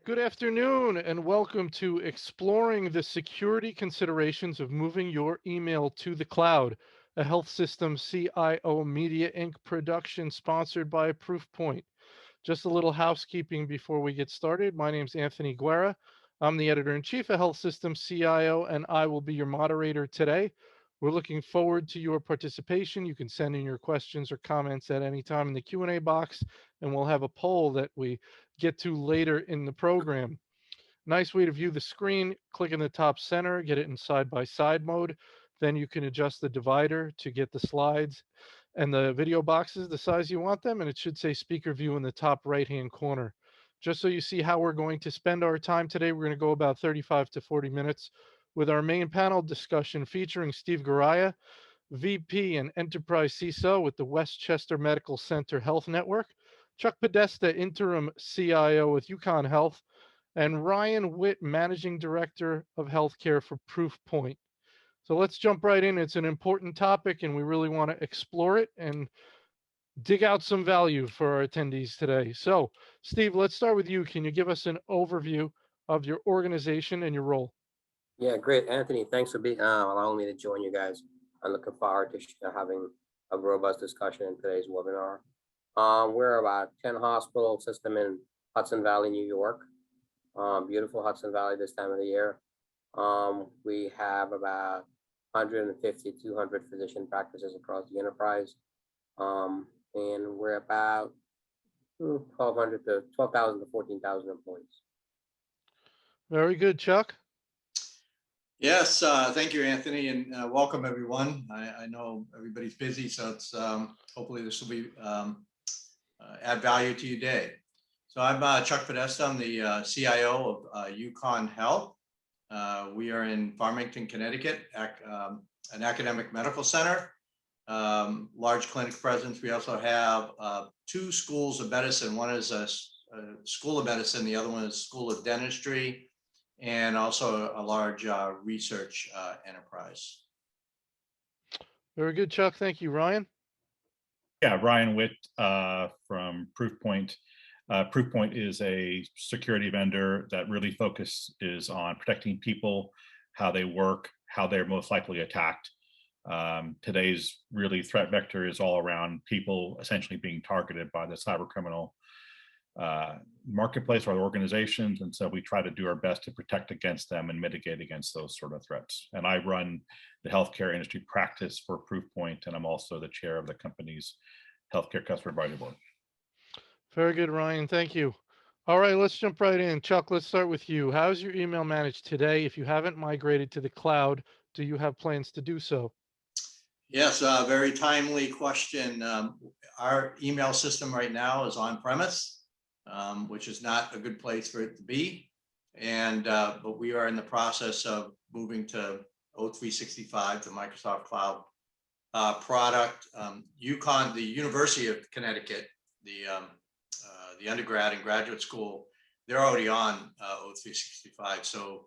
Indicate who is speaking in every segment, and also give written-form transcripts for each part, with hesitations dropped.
Speaker 1: Good afternoon, and welcome to Exploring the Security Considerations of Moving Your Email to the Cloud, a Health System CIO Media Inc. production sponsored by Proofpoint. Just a little housekeeping before we get started. My name's Anthony Goriah. I'm the editor-in-chief of Health System CIO, and I will be your moderator today. We're looking forward to your participation. You can send in your questions or comments at any time in the Q&A box, and we'll have a poll that we get to later in the program. Nice way to view the screen. Click in the top center, get it in side-by-side mode. Then you can adjust the divider to get the slides and the video boxes the size you want them, and it should say speaker view in the top right-hand corner. Just so you see how we're going to spend our time today, we're going to go about 35 to 40 minutes with our main panel discussion featuring Steve Goriah, VP and Enterprise CISO with the Westchester Medical Center Health Network, Chuck Podesta, Interim CIO with UConn Health, and Ryan Witt, Managing Director of Healthcare for Proofpoint. So let's jump right in. It's an important topic, and we really want to explore it and dig out some value for our attendees today. So, Steve, let's start with you. Can you give us an overview of your organization and your role?
Speaker 2: Yeah, great, Anthony. Thanks for allowing me to join you guys. I'm looking forward to having a robust discussion in today's webinar. We're about 10 hospital system in Hudson Valley, New York. Beautiful Hudson Valley this time of the year. We have about 150, 200 physician practices across the enterprise. And we're about 12,000 to 14,000 employees.
Speaker 1: Very good, Chuck.
Speaker 3: Yes, thank you, Anthony, and welcome everyone. I know everybody's busy, so it's hopefully this will be add value to your day. So I'm Chuck Podesta. I'm the CIO of UConn Health. We are in Farmington, Connecticut, an academic medical center, large clinic presence. We also have two schools of medicine. One is a school of medicine. The other one is School of Dentistry, and also a large research enterprise.
Speaker 1: Very good, Chuck. Thank you. Ryan?
Speaker 4: Yeah, Ryan Witt from Proofpoint. Proofpoint is a security vendor that really focuses on protecting people, how they work, how they're most likely attacked. Today's really threat vector is all around people essentially being targeted by the cyber criminal marketplace or the organizations, and so we try to do our best to protect against them and mitigate against those sort of threats. And I run the healthcare industry practice for Proofpoint, and I'm also the chair of the company's healthcare customer advisory board.
Speaker 1: Very good, Ryan. Thank you. All right, let's jump right in. Chuck, let's start with you. How's your email managed today? If you haven't migrated to the cloud, do you have plans to do so?
Speaker 3: Yes, very timely question. Our email system right now is on premise, which is not a good place for it to be. And but we are in the process of moving to O365, the Microsoft Cloud product. UConn, the University of Connecticut, the undergrad and graduate school, they're already on O365. So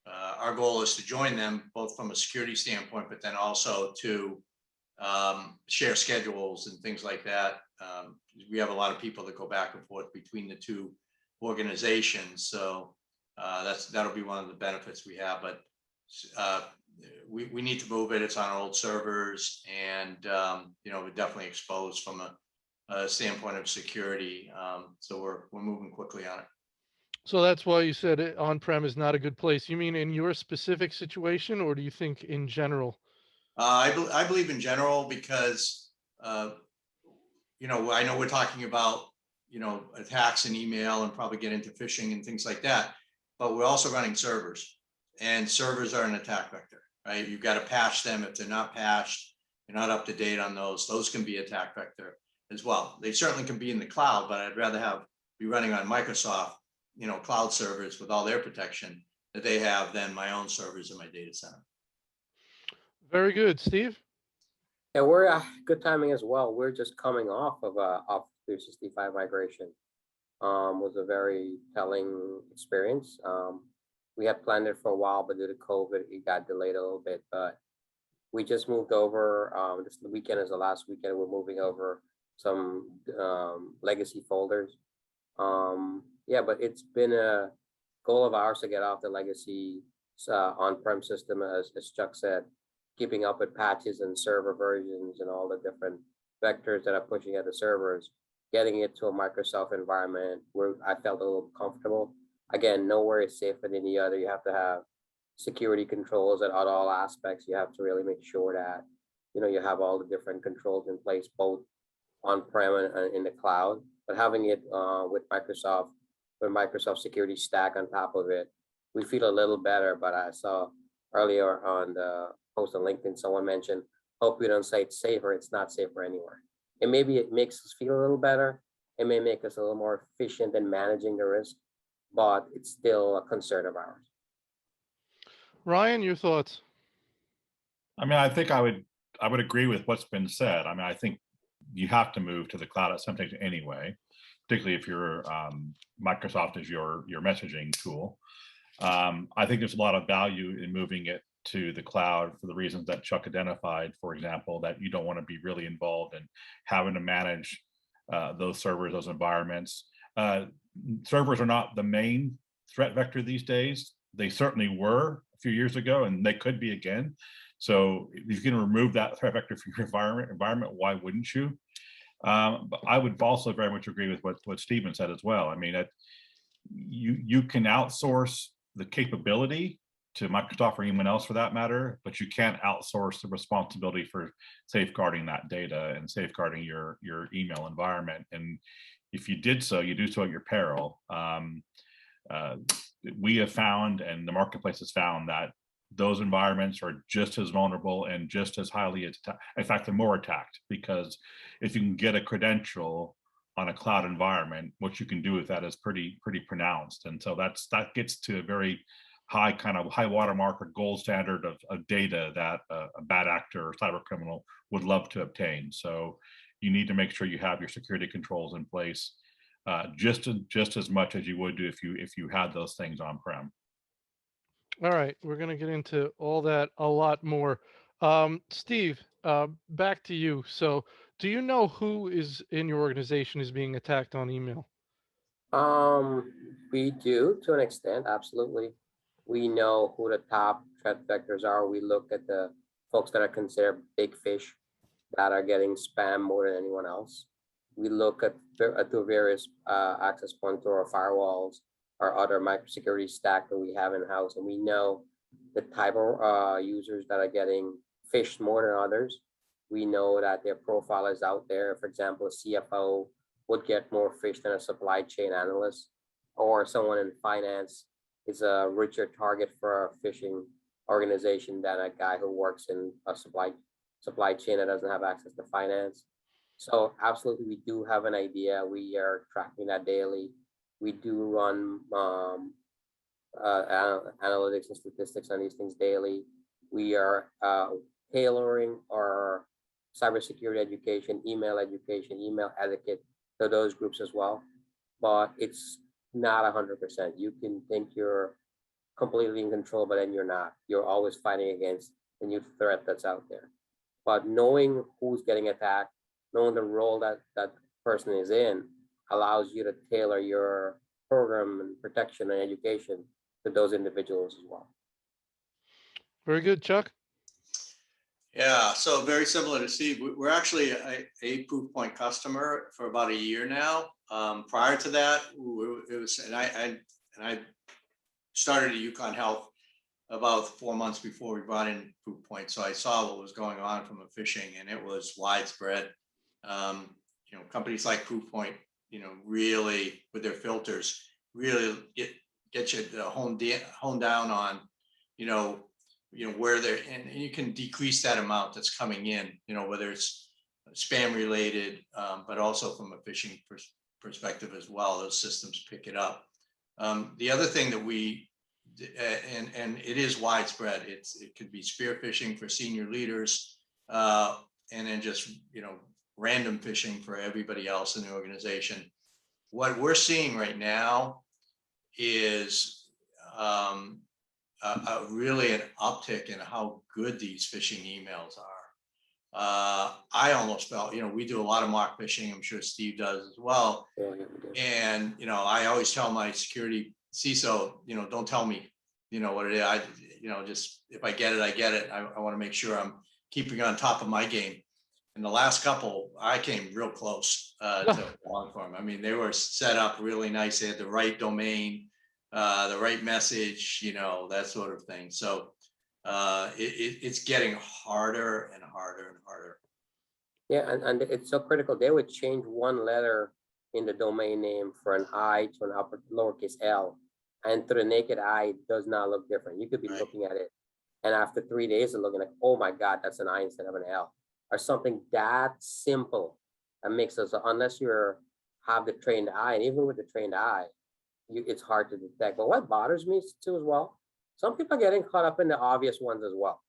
Speaker 3: our goal is to join them both from a security standpoint, but then also to share schedules and things like that. We have a lot of people that go back and forth between the two organizations. So that'll be one of the benefits we have, but we need to move it. It's on old servers, and we're definitely exposed from a standpoint of security. So we're moving quickly on it.
Speaker 1: So that's why you said it on-prem is not a good place. You mean in your specific situation, or do you think in general?
Speaker 3: I believe in general because, I know we're talking about, attacks in email and probably get into phishing and things like that, but we're also running servers, and servers are an attack vector, right? You've got to patch them. If they're not patched, you're not up to date on those can be attack vector as well. They certainly can be in the cloud, but I'd rather be running on Microsoft, cloud servers with all their protection that they have than my own servers in my data center.
Speaker 1: Very good. Steve?
Speaker 2: Yeah, we're good timing as well. We're just coming off of Office 365 migration. Was a very telling experience. We had planned it for a while, but due to COVID, it got delayed a little bit. But we just moved over. This weekend is the last weekend. We're moving over some legacy folders. Yeah, but it's been a goal of ours to get off the legacy on-prem system, as Chuck said, keeping up with patches and server versions and all the different vectors that are pushing at the servers, getting it to a Microsoft environment where I felt a little comfortable. Again, nowhere is safer than the other. You have to have security controls at all aspects. You have to really make sure that, you have all the different controls in place, both on-prem and in the cloud. But having it with Microsoft security stack on top of it, we feel a little better. But I saw earlier on the post on LinkedIn, someone mentioned, hope we don't say it's safer. It's not safer anywhere. And maybe it makes us feel a little better. It may make us a little more efficient in managing the risk, but it's still a concern of ours.
Speaker 1: Ryan, your thoughts?
Speaker 4: I mean, I think I would agree with what's been said. I mean, I think you have to move to the cloud at some stage anyway, particularly if you're Microsoft is your messaging tool. I think there's a lot of value in moving it to the cloud for the reasons that Chuck identified, for example, that you don't want to be really involved in having to manage those servers, those environments. Servers are not the main threat vector these days. They certainly were a few years ago, and they could be again. So if you can remove that threat vector from your environment, why wouldn't you? But I would also very much agree with what Stephen said as well. I mean, you can outsource the capability to Microsoft or anyone else for that matter, but you can't outsource the responsibility for safeguarding that data and safeguarding your email environment. And if you did so, you do so at your peril. We have found, and the marketplace has found, that those environments are just as vulnerable and just as highly attacked. In fact, they're more attacked, because if you can get a credential on a cloud environment, what you can do with that is pretty pronounced. And so that gets to a very high watermark or gold standard of data that a bad actor or cyber criminal would love to obtain. So you need to make sure you have your security controls in place just as much as you would do if you had those things on-prem.
Speaker 1: All right, we're going to get into all that a lot more. Steve, back to you. So do you know who is in your organization is being attacked on email?
Speaker 2: We do, to an extent, absolutely. We know who the top threat vectors are. We look at the folks that are considered big fish that are getting spam more than anyone else. We look at the various access points to our firewalls, our other microsecurity stack that we have in-house, and we know the type of users that are getting phished more than others. We know that their profile is out there. For example, a CFO would get more phished than a supply chain analyst, or someone in finance is a richer target for a phishing organization than a guy who works in a supply chain that doesn't have access to finance. So absolutely, we do have an idea. We are tracking that daily. We do run analytics and statistics on these things daily. We are tailoring our cybersecurity education, email etiquette to those groups as well. But it's not 100%. You can think you're completely in control, but then you're not. You're always fighting against the new threat that's out there. But knowing who's getting attacked, knowing the role that that person is in, allows you to tailor your program and protection and education to those individuals as well.
Speaker 1: Very good, Chuck.
Speaker 3: Yeah, so very similar to Steve. We're actually a Proofpoint customer for about a year now. Prior to that, it was, and I started at UConn Health about 4 months before we brought in Proofpoint. So I saw what was going on from a phishing, and it was widespread. Companies like Proofpoint, really with their filters, really get you to hone down on, where they're, and you can decrease that amount that's coming in, whether it's spam related, but also from a phishing perspective as well. Those systems pick it up. The other thing that we, and it is widespread, it could be spear phishing for senior leaders, and then just, random phishing for everybody else in the organization. What we're seeing right now is really an uptick in how good these phishing emails are. I almost felt, we do a lot of mock phishing. I'm sure Steve does as well.
Speaker 2: Yeah, yeah, we do.
Speaker 3: And, I always tell my security CISO, don't tell me, what it is. Just if I get it, I get it. I want to make sure I'm keeping on top of my game. And the last couple, I came real close to falling for them. I mean, they were set up really nice. They had the right domain, the right message, that sort of thing. So it's getting harder and harder and harder.
Speaker 2: Yeah, and it's so critical. They would change one letter in the domain name for an I to an upper lowercase L. And to the naked eye, it does not look different. You could be
Speaker 3: Right.
Speaker 2: looking at it, and after 3 days of looking like, oh my God, that's an I instead of an L. Or something that simple that makes us, unless you're have the trained eye, and even with the trained eye, it's hard to detect. But what bothers me too as well, some people are getting caught up in the obvious ones as well.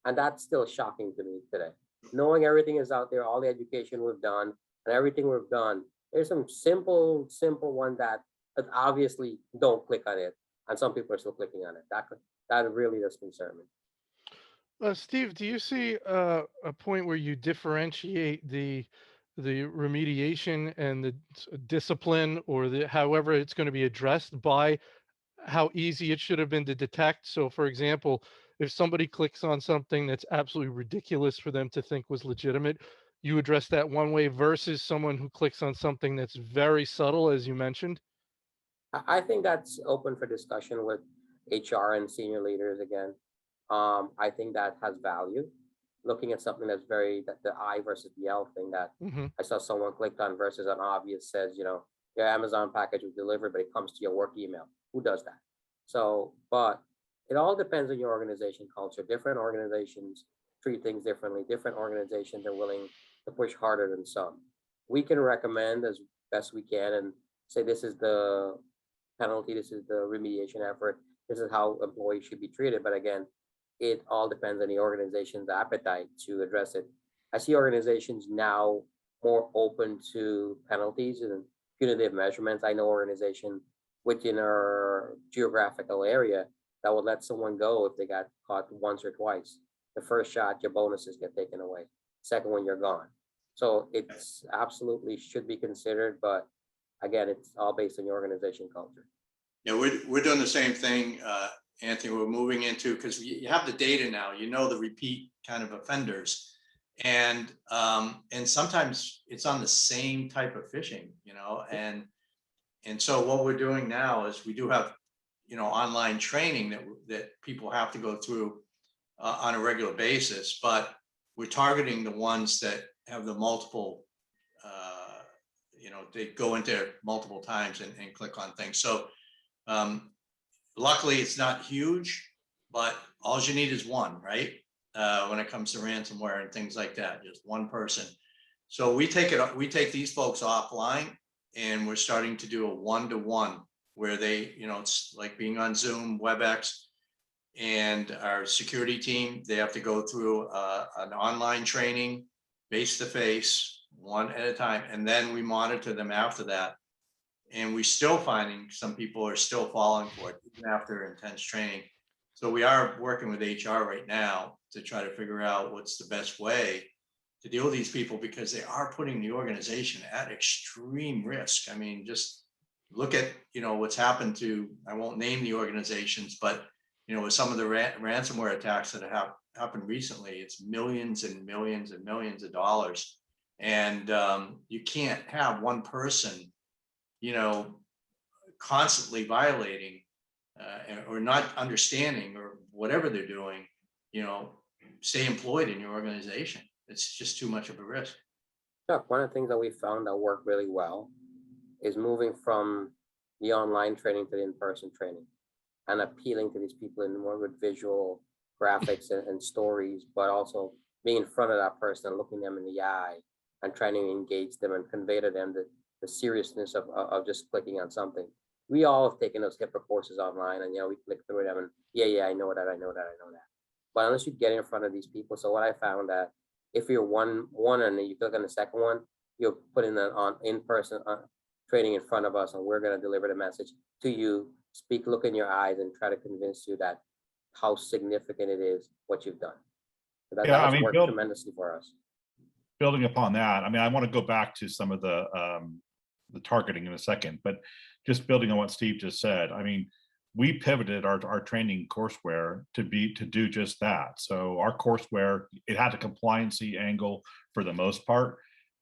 Speaker 2: And that's still shocking to me today. Knowing everything is out there, all the education we've done and everything we've done, there's some simple one that obviously don't click on it. And some people are still clicking on it. That really does concern me.
Speaker 1: Steve, do you see a point where you differentiate the remediation and the discipline, or the however it's going to be addressed, by how easy it should have been to detect? So, for example, if somebody clicks on something that's absolutely ridiculous for them to think was legitimate, you address that one way versus someone who clicks on something that's very subtle, as you mentioned.
Speaker 2: I think that's open for discussion with HR and senior leaders again. I think that has value. Looking at something that's that the I versus the L thing that
Speaker 1: Hmm.
Speaker 2: I saw someone clicked on versus an obvious says, your Amazon package was delivered, but it comes to your work email. Who does that? So, but it all depends on your organization culture. Different organizations treat things differently. Different organizations are willing to push harder than some. We can recommend as best we can and say this is the penalty, this is the remediation effort, this is how employees should be treated. But again, it all depends on the organization's appetite to address it. I see organizations now more open to penalties and punitive measurements. I know organization within our geographical area that would let someone go if they got caught once or twice. The first shot, your bonuses get taken away. Second one, you're gone. So it's absolutely should be considered, but again, it's all based on your organization culture.
Speaker 3: Yeah, we're doing the same thing, Anthony. We're moving into, because you have the data now, the repeat kind of offenders, and sometimes it's on the same type of phishing, and so what we're doing now is we do have online training that people have to go through on a regular basis, but we're targeting the ones that have the multiple, they go into multiple times and click on things. So luckily it's not huge, but all you need is one, right? When it comes to ransomware and things like that, just one person. So we take these folks offline, and we're starting to do a one-to-one where they, it's like being on Zoom, WebEx, and our security team, they have to go through an online training, face-to-face, one at a time, and then we monitor them after that. And we're still finding some people are still falling for it even after intense training. So we are working with HR right now to try to figure out what's the best way to deal with these people, because they are putting the organization at extreme risk. I mean, just look at, what's happened to, I won't name the organizations, but, with some of the ransomware attacks that have happened recently, it's millions and millions and millions of dollars. And you can't have one person constantly violating or not understanding or whatever they're doing, stay employed in your organization. It's just too much of a risk.
Speaker 2: Chuck, one of the things that we found that worked really well is moving from the online training to the in-person training and appealing to these people in more with visual graphics and stories, but also being in front of that person and looking them in the eye and trying to engage them and convey to them the seriousness of just clicking on something. We all have taken those HIPAA courses online, and we click through them and I know that. But unless you get in front of these people, so what I found that if you're one and then you click on the second one, you'll put in on in-person training in front of us, and we're going to deliver the message to you, speak, look in your eyes, and try to convince you that how significant it is what you've done. That,
Speaker 4: Yeah, I
Speaker 2: that's
Speaker 4: mean,
Speaker 2: worked tremendously for us.
Speaker 4: building upon that, I mean, I want to go back to some of the targeting in a second, but just building on what Steve just said, I mean, we pivoted our training courseware to do just that. So our courseware, it had a compliancy angle for the most part,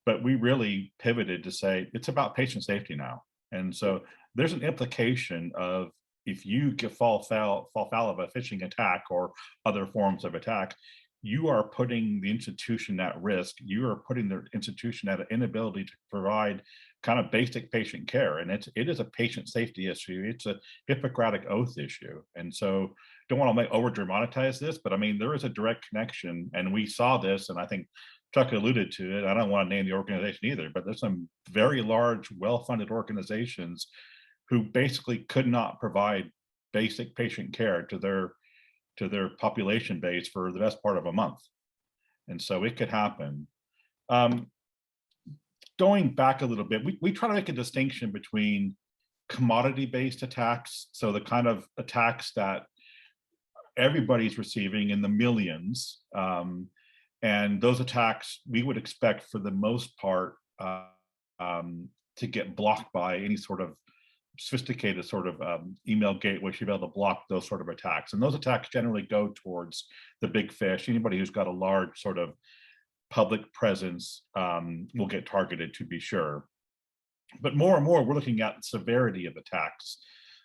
Speaker 4: but we really pivoted to say it's about patient safety now. And so there's an implication of if you fall foul of a phishing attack or other forms of attack, you are putting the institution at risk. You are putting the institution at an inability to provide kind of basic patient care. And it is a patient safety issue. It's a Hippocratic oath issue. And so don't want to over dramatize this, but I mean, there is a direct connection, and we saw this, and I think Chuck alluded to it. I don't want to name the organization either, but there's some very large, well-funded organizations who basically could not provide basic patient care to their population base for the best part of a month. And so it could happen. Going back a little bit, we try to make a distinction between commodity-based attacks, so the kind of attacks that everybody's receiving in the millions, and those attacks we would expect for the most part to get blocked by any sort of sophisticated sort of email gateway should be able to block those sort of attacks. And those attacks generally go towards the big fish. Anybody who's got a large sort of public presence will get targeted, to be sure. But more and more, we're looking at severity of attacks.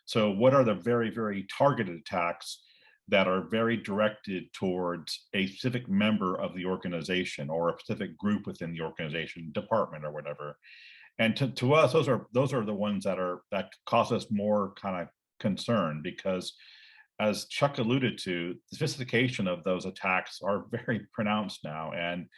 Speaker 4: So what are the very, very targeted attacks that are very directed towards a specific member of the organization or a specific group within the organization, department or whatever? And to us, those are the ones that cause us more kind of concern, because as Chuck alluded to, the sophistication of those attacks are very pronounced now, and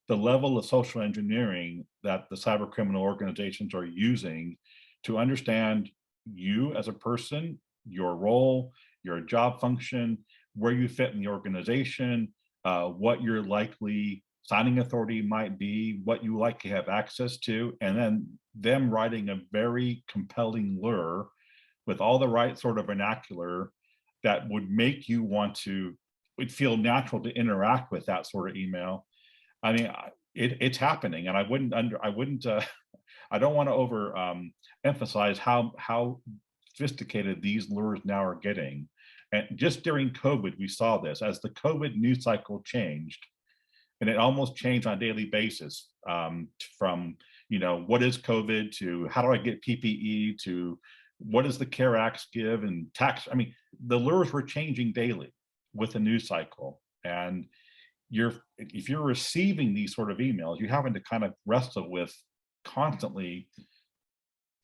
Speaker 4: the level of social engineering that the cyber criminal organizations are using to understand you as a person, your role, your job function, where you fit in the organization, what your likely signing authority might be, what you likely have access to, and then them writing a very compelling lure with all the right sort of vernacular that would make you want to, would feel natural to interact with that sort of email. I mean, it's happening, and I don't want to over emphasize how sophisticated these lures now are getting. And just during COVID, we saw this as the COVID news cycle changed. And it almost changed on a daily basis, from, what is COVID to how do I get PPE to what does the CARE Act give and tax. I mean, the lures were changing daily with the news cycle. And if you're receiving these sort of emails, you're having to kind of wrestle with constantly,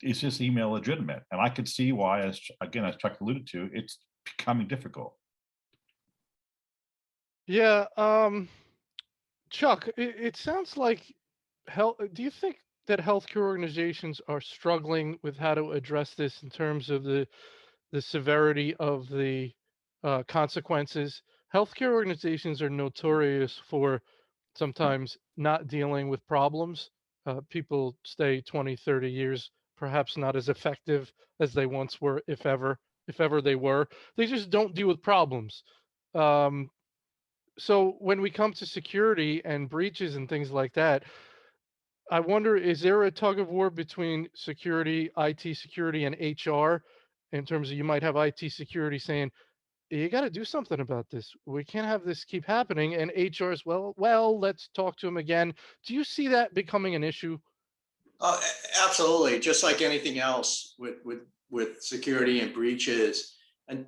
Speaker 4: is this email legitimate? And I could see why, as Chuck alluded to, it's becoming difficult.
Speaker 1: Yeah. Chuck, it sounds like do you think that healthcare organizations are struggling with how to address this in terms of the severity of the consequences? Healthcare organizations are notorious for sometimes not dealing with problems. People stay 20, 30 years, perhaps not as effective as they once were, if ever they were. They just don't deal with problems. So when we come to security and breaches and things like that, I wonder, is there a tug of war between security, IT security, and HR in terms of you might have IT security saying, you got to do something about this. We can't have this keep happening. And HR is, well, let's talk to them again. Do you see that becoming an issue?
Speaker 3: Absolutely. Just like anything else with security and breaches, and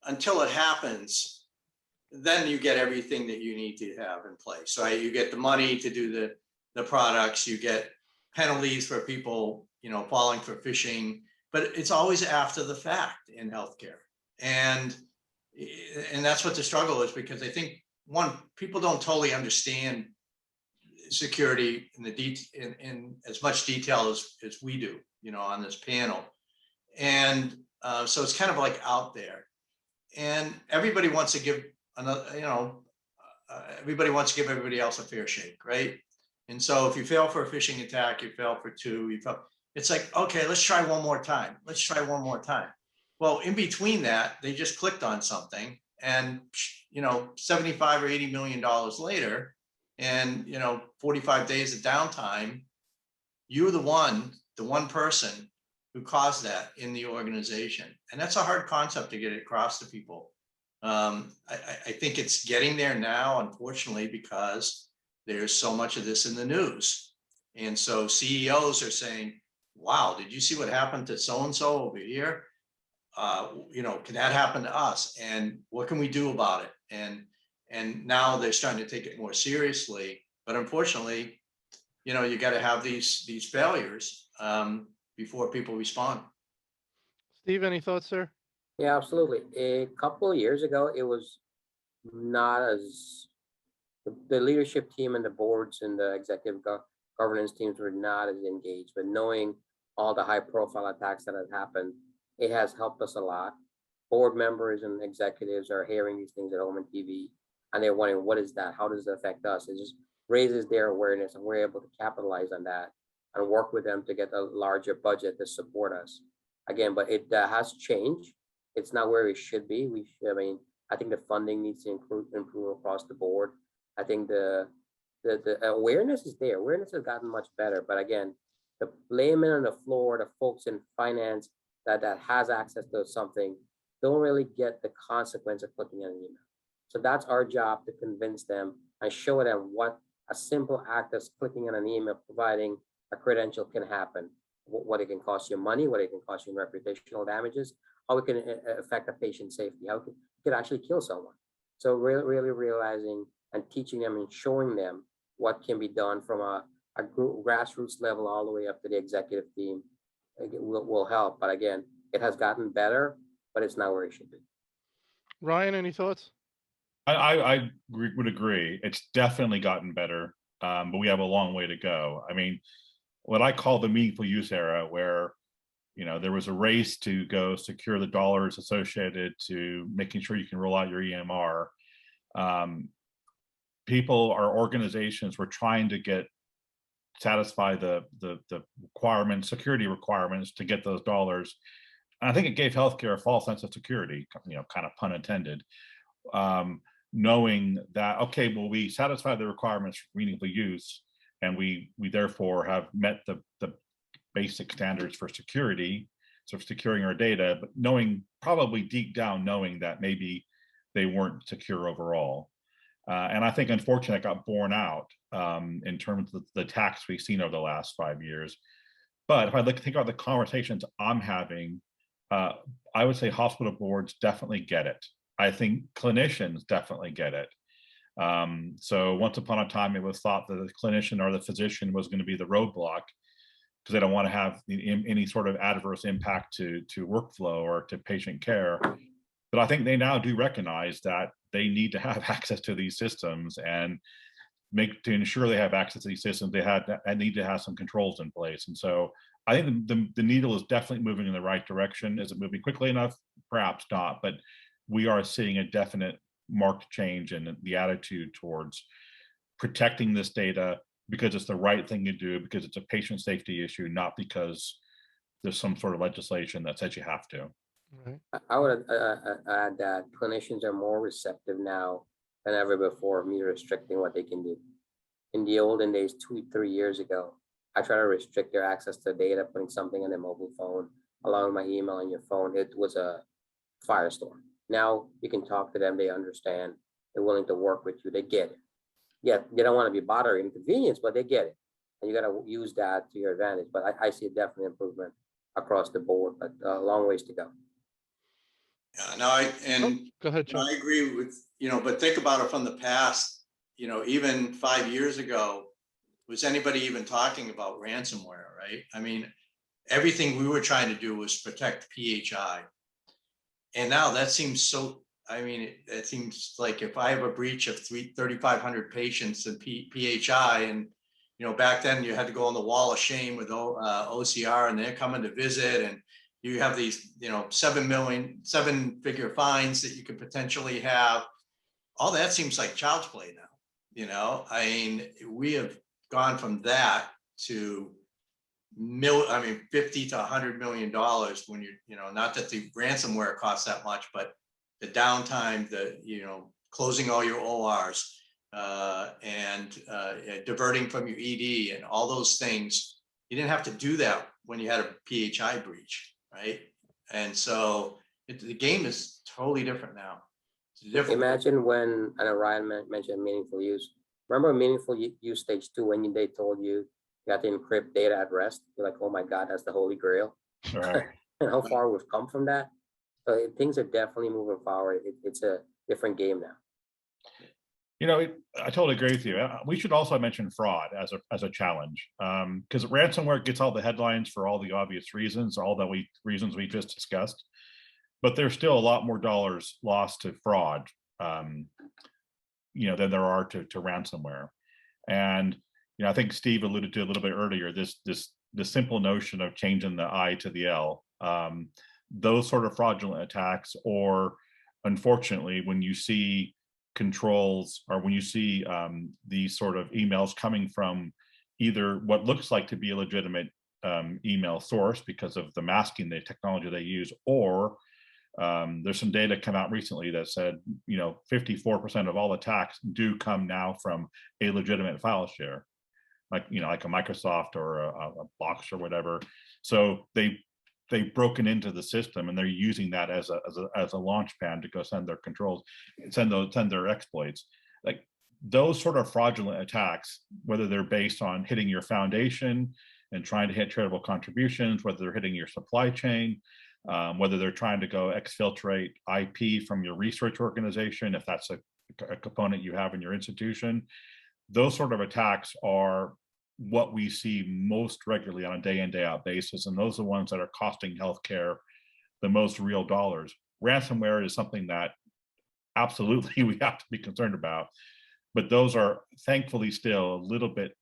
Speaker 3: until it happens, then you get everything that you need to have in place, right? You get the money to do the products, you get penalties for people, falling for phishing, but it's always after the fact in healthcare. And that's what the struggle is, because I think, one, people don't totally understand security in as much detail as we do, on this panel. And so it's kind of like out there, and everybody wants to give everybody wants to give everybody else a fair shake, right? And so if you fail for a phishing attack, you fail for two, it's like, okay, let's try one more time. Well, in between that, they just clicked on something and, 75 or $80 million later, and, 45 days of downtime, you're the one person who caused that in the organization. And that's a hard concept to get across to people. I think it's getting there now, unfortunately, because there's so much of this in the news. And so CEOs are saying, wow, did you see what happened to so-and-so over here? Can that happen to us? And what can we do about it? And now they're starting to take it more seriously. But unfortunately, you got to have these failures before people respond.
Speaker 1: Steve, any thoughts, sir?
Speaker 2: Yeah, absolutely. A couple of years ago, it was not as, the leadership team and the boards and the executive governance teams were not as engaged, but knowing all the high profile attacks that have happened, it has helped us a lot. Board members and executives are hearing these things at home and TV, and they're wondering, what is that? How does it affect us? It just raises their awareness, and we're able to capitalize on that and work with them to get a larger budget to support us. Again, but it has changed. It's not where it should be. I think the funding needs to improve across the board. I think the awareness is there. Awareness has gotten much better, but again, the layman on the floor, the folks in finance that has access to something, don't really get the consequence of clicking on an email. So that's our job, to convince them and show them what a simple act of clicking on an email, providing a credential, can happen. What it can cost you money, what it can cost you in reputational damages, how it can affect a patient's safety, how it could actually kill someone. So really realizing and teaching them and showing them what can be done from a grassroots level all the way up to the executive team will help. But again, it has gotten better, but it's not where it should be.
Speaker 1: Ryan, any thoughts?
Speaker 4: I would agree. It's definitely gotten better, but we have a long way to go. I mean, what I call the meaningful use era, where there was a race to go secure the dollars associated to making sure you can roll out your EMR. People or organizations were trying to satisfy the requirements, security requirements, to get those dollars. And I think it gave healthcare a false sense of security, kind of pun intended. Knowing that, okay, well, we satisfy the requirements for meaningful use, and we therefore have met the basic standards for security, so for securing our data, but probably deep down knowing that maybe they weren't secure overall. And I think, unfortunately, it got borne out in terms of the attacks we've seen over the last 5 years. But if I think about the conversations I'm having, I would say hospital boards definitely get it. I think clinicians definitely get it. So once upon a time, it was thought that the clinician or the physician was going to be the roadblock, because they don't want to have any sort of adverse impact to workflow or to patient care. But I think they now do recognize that they need to have access to these systems, and to ensure they have access to these systems, they need to have some controls in place. And so I think the needle is definitely moving in the right direction. Is it moving quickly enough? Perhaps not, but we are seeing a definite marked change in the attitude towards protecting this data, because it's the right thing to do, because it's a patient safety issue, not because there's some sort of legislation that says you have to.
Speaker 1: Right.
Speaker 2: I would add that clinicians are more receptive now than ever before of me restricting what they can do. In the olden days, 2-3 years ago, I try to restrict their access to data, putting something on their mobile phone, allowing my email on your phone. It was a firestorm. Now you can talk to them, they understand, they're willing to work with you, they get it. Yeah, they don't want to be bothered inconvenience, but they get it. And you got to use that to your advantage. But I see a definite improvement across the board, but a long ways to go.
Speaker 3: Yeah, no,
Speaker 1: Go ahead, Chuck.
Speaker 3: I agree with, but think about it from the past, even 5 years ago, was anybody even talking about ransomware, right? I mean, everything we were trying to do was protect PHI. And now that seems it seems like if I have a breach of 3,500 patients in PHI, and, back then you had to go on the wall of shame with OCR, and they're coming to visit, and you have these, 7-figure fines that you could potentially have. All that seems like child's play now. We have gone from that to $50 to $100 million when not that the ransomware costs that much, but the downtime, the, closing all your ORs, and diverting from your ED and all those things. You didn't have to do that when you had a PHI breach, right? And so the game is totally different now. It's different.
Speaker 2: Imagine when, I know Ryan mentioned meaningful use. Remember meaningful use stage 2 when they told you you have to encrypt data at rest? You're like, oh my God, that's the holy grail.
Speaker 4: Right.
Speaker 2: And how far we've come from that. So things are definitely moving forward. It's a different game now.
Speaker 4: I totally agree with you. We should also mention fraud as a challenge, because ransomware gets all the headlines for all the obvious reasons, reasons we just discussed. But there's still a lot more dollars lost to fraud, than there are to ransomware. And I think Steve alluded to a little bit earlier the simple notion of changing the I to the L. Those sort of fraudulent attacks, or unfortunately, when you see controls, or when you see these sort of emails coming from either what looks like to be a legitimate email source because of the masking, the technology they use, or there's some data come out recently that said 54% of all attacks do come now from a legitimate file share, like a Microsoft or a Box or whatever. So they've broken into the system, and they're using that as a launch pad to go send their controls, send their exploits. Like those sort of fraudulent attacks, whether they're based on hitting your foundation and trying to hit charitable contributions, whether they're hitting your supply chain, whether they're trying to go exfiltrate IP from your research organization, if that's a component you have in your institution, those sort of attacks are what we see most regularly on a day in, day out basis. And those are the ones that are costing healthcare the most real dollars. Ransomware is something that absolutely we have to be concerned about, but those are thankfully still a little bit,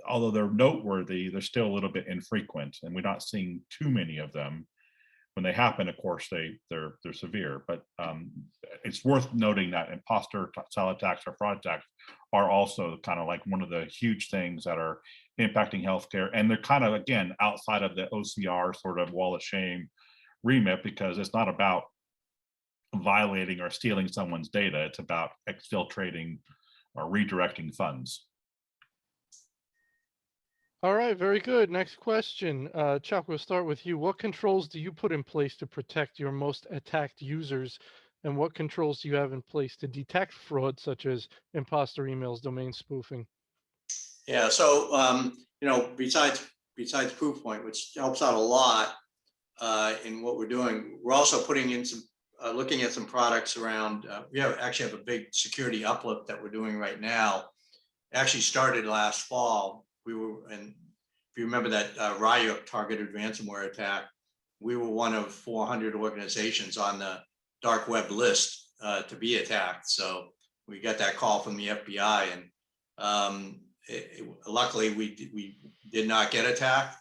Speaker 4: although they're noteworthy, they're still a little bit infrequent, and we're not seeing too many of them. When they happen, of course, they're severe, but it's worth noting that imposter style attacks or fraud attacks are also kind of like one of the huge things that are impacting healthcare. And they're kind of, again, outside of the OCR sort of wall of shame remit, because it's not about violating or stealing someone's data. It's about exfiltrating or redirecting funds.
Speaker 1: All right, very good. Next question. Chuck, we'll start with you. What controls do you put in place to protect your most attacked users? And what controls do you have in place to detect fraud, such as imposter emails, domain spoofing?
Speaker 3: Yeah, so besides Proofpoint, which helps out a lot in what we're doing, we're also putting in some looking at some products around. We actually have a big security uplift that we're doing right now. It actually started last fall. And if you remember that Ryuk targeted ransomware attack, we were one of 400 organizations on the dark web list to be attacked. So we got that call from the FBI, and luckily we did not get attacked.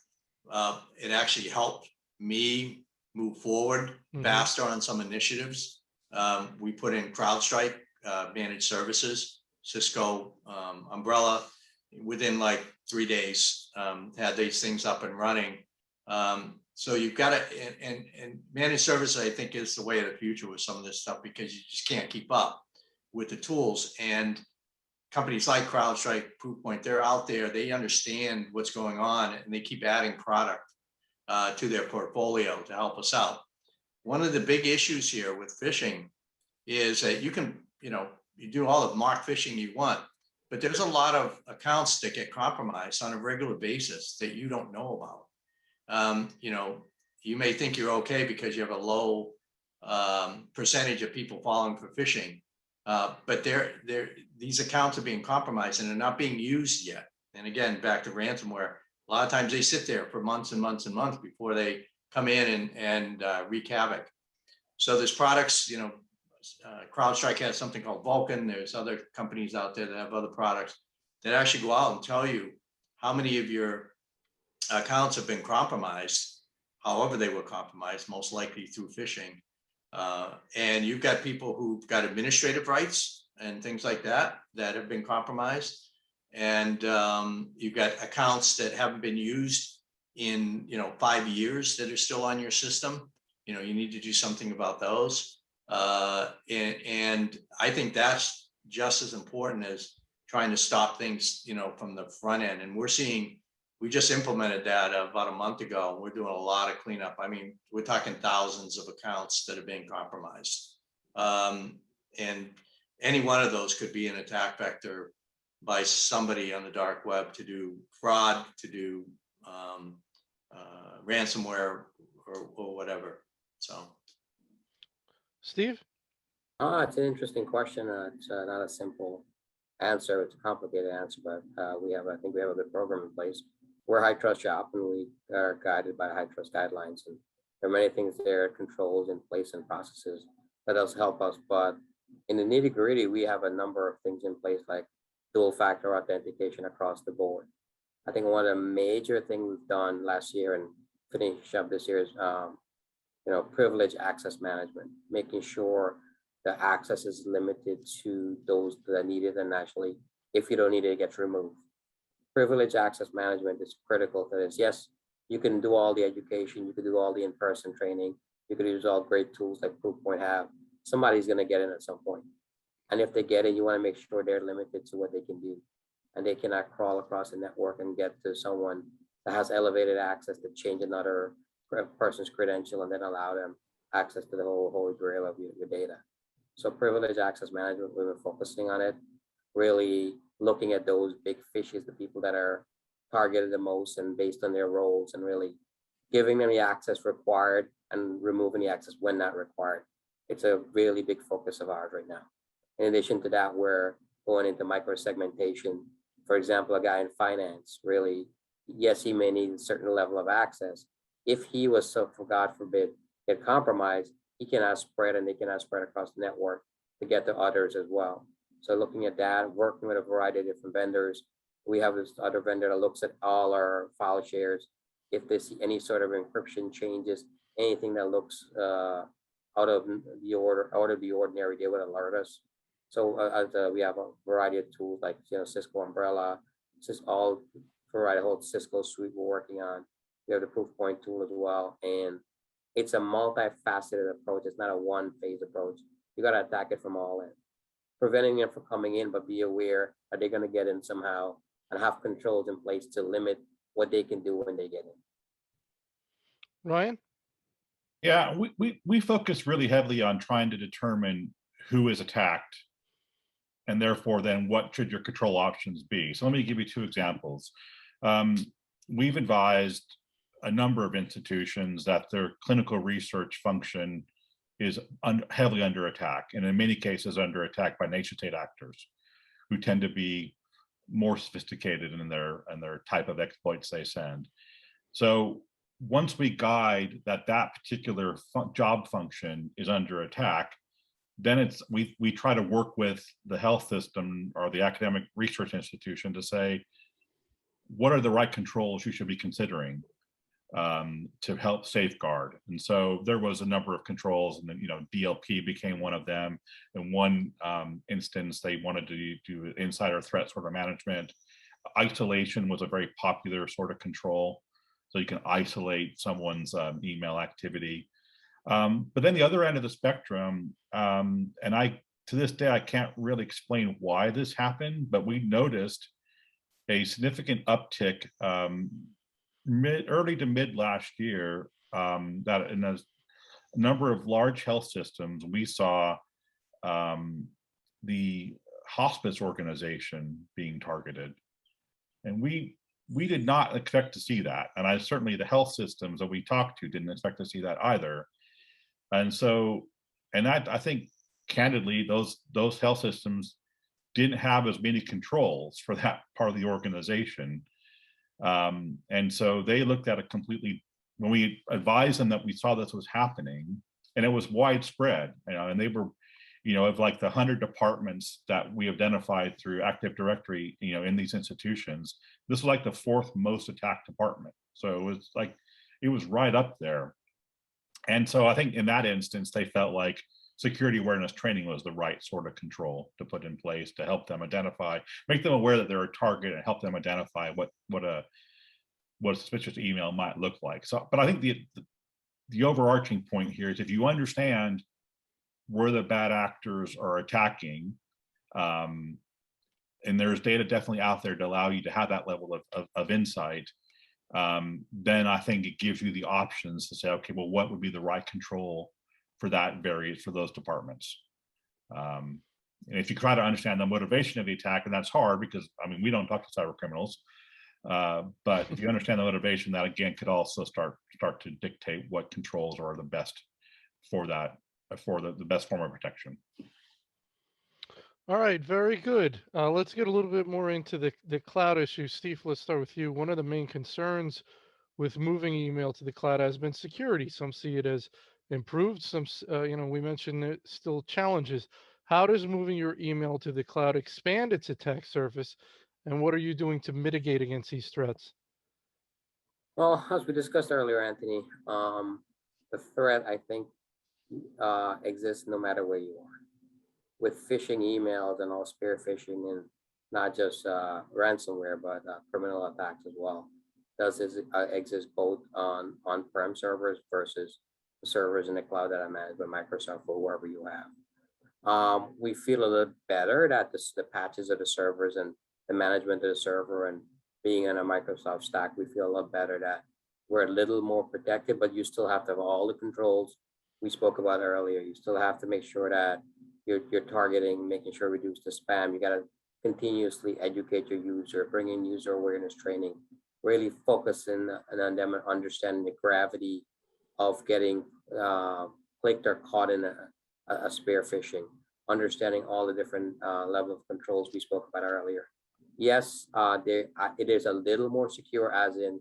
Speaker 3: It actually helped me move forward faster on some initiatives. We put in CrowdStrike managed services, Cisco umbrella. Within like 3 days, had these things up and running. So you've got to, and managed services, I think, is the way of the future with some of this stuff, because you just can't keep up with the tools. And companies like CrowdStrike, Proofpoint, they're out there, they understand what's going on, and they keep adding product to their portfolio to help us out. One of the big issues here with phishing is that you can, you do all the mark phishing you want, but there's a lot of accounts that get compromised on a regular basis that you don't know about. You may think you're okay because you have a low percentage of people falling for phishing, but these accounts are being compromised and they're not being used yet. And again, back to ransomware, a lot of times they sit there for months and months and months before they come in and wreak havoc. So there's products, CrowdStrike has something called Vulcan. There's other companies out there that have other products that actually go out and tell you how many of your accounts have been compromised, however they were compromised, most likely through phishing. And you've got people who've got administrative rights and things like that have been compromised. And you've got accounts that haven't been used in 5 years that are still on your system. You need to do something about those. And I think that's just as important as trying to stop things, from the front end. And we just implemented that about a month ago. And we're doing a lot of cleanup. I mean, we're talking thousands of accounts that are being compromised. And any one of those could be an attack vector by somebody on the dark web to do fraud, to do ransomware or whatever. So.
Speaker 1: Steve?
Speaker 2: It's an interesting question. It's not a simple answer. It's a complicated answer, but I think we have a good program in place. We're a high trust shop, and we are guided by high trust guidelines. And there are many things there, controls in place and processes that does help us. But in the nitty gritty, we have a number of things in place, like dual factor authentication across the board. I think one of the major things we've done last year and finish up this year is privilege access management, making sure the access is limited to those that need it, and actually, if you don't need it, it gets removed. Privilege access management is critical to this. Yes, you can do all the education, you can do all the in-person training, you can use all great tools like Proofpoint have. Somebody's going to get in at some point. And if they get in, you want to make sure they're limited to what they can do. And they cannot crawl across the network and get to someone that has elevated access to change another person's credential and then allow them access to the whole holy grail of your data. So privilege access management, we've been focusing on it, really looking at those big fishes, the people that are targeted the most and based on their roles, and really giving them the access required and removing the access when not required. It's a really big focus of ours right now. In addition to that, we're going into micro segmentation. For example, a guy in finance, really, yes, he may need a certain level of access. If he was, so for God forbid, get compromised, he cannot spread, and they cannot spread across the network to get to others as well. So looking at that, working with a variety of different vendors. We have this other vendor that looks at all our file shares. If they see any sort of encryption changes, anything that looks out of the ordinary, they would alert us. So we have a variety of tools like Cisco Umbrella, all provide a whole Cisco suite we're working on. We have the Proofpoint tool as well, and it's a multifaceted approach. It's not a one-phase approach. You got to attack it from all in, preventing them from coming in, but be aware that they're going to get in somehow, and have controls in place to limit what they can do when they get in.
Speaker 1: Ryan?
Speaker 4: Yeah, we focus really heavily on trying to determine who is attacked, and therefore then what should your control options be. So let me give you two examples. We've advised a number of institutions that their clinical research function is heavily under attack, and in many cases under attack by nation state actors who tend to be more sophisticated in their type of exploits they send. So once we guide that particular job function is under attack, then we try to work with the health system or the academic research institution to say, what are the right controls you should be considering to help safeguard? And so there was a number of controls, and then DLP became one of them. In one instance, they wanted to do insider threat sort of management. Isolation was a very popular sort of control, so you can isolate someone's email activity. But then the other end of the spectrum, and to this day I can't really explain why this happened, but we noticed a significant uptick early to mid last year, that in a number of large health systems, we saw the hospice organization being targeted. And we did not expect to see that. And certainly the health systems that we talked to didn't expect to see that either. And so, I think candidly, those health systems didn't have as many controls for that part of the organization. And so they looked at it completely, when we advised them that we saw this was happening, and it was widespread, and they were, of like the 100 departments that we identified through Active Directory, in these institutions, this was like the fourth most attacked department. So it was right up there. And so I think in that instance, they felt like security awareness training was the right sort of control to put in place to help them identify, make them aware that they're a target, and help them identify what a suspicious email might look like. So, but I think the overarching point here is, if you understand where the bad actors are attacking. And there's data definitely out there to allow you to have that level of insight. Then I think it gives you the options to say, okay, well, what would be the right control for for those departments? And if you try to understand the motivation of the attack, and that's hard because, I mean, we don't talk to cyber criminals, but if you understand the motivation, that again could also start to dictate what controls are the best for that, for the best form of protection.
Speaker 1: All right, very good. Let's get a little bit more into the cloud issue. Steve, let's start with you. One of the main concerns with moving email to the cloud has been security. Some see it as improved. Some, we mentioned it still challenges. How does moving your email to the cloud expand its attack surface? And what are you doing to mitigate against these threats?
Speaker 2: Well, as we discussed earlier, Anthony, the threat, I think, exists no matter where you are. With phishing emails and all spear phishing, and not just ransomware, but criminal attacks as well, does exist both on-prem servers versus the servers in the cloud that are managed by Microsoft or wherever you have. We feel a little better that the patches of the servers and the management of the server and being in a Microsoft stack, we feel a lot better that we're a little more protected, but you still have to have all the controls we spoke about earlier. You still have to make sure that you're targeting, making sure reduce the spam. You got to continuously educate your user, bring in user awareness training, really focusing on them and understanding the gravity of getting clicked or caught in a spear phishing, understanding all the different level of controls we spoke about earlier. Yes, it is a little more secure, as in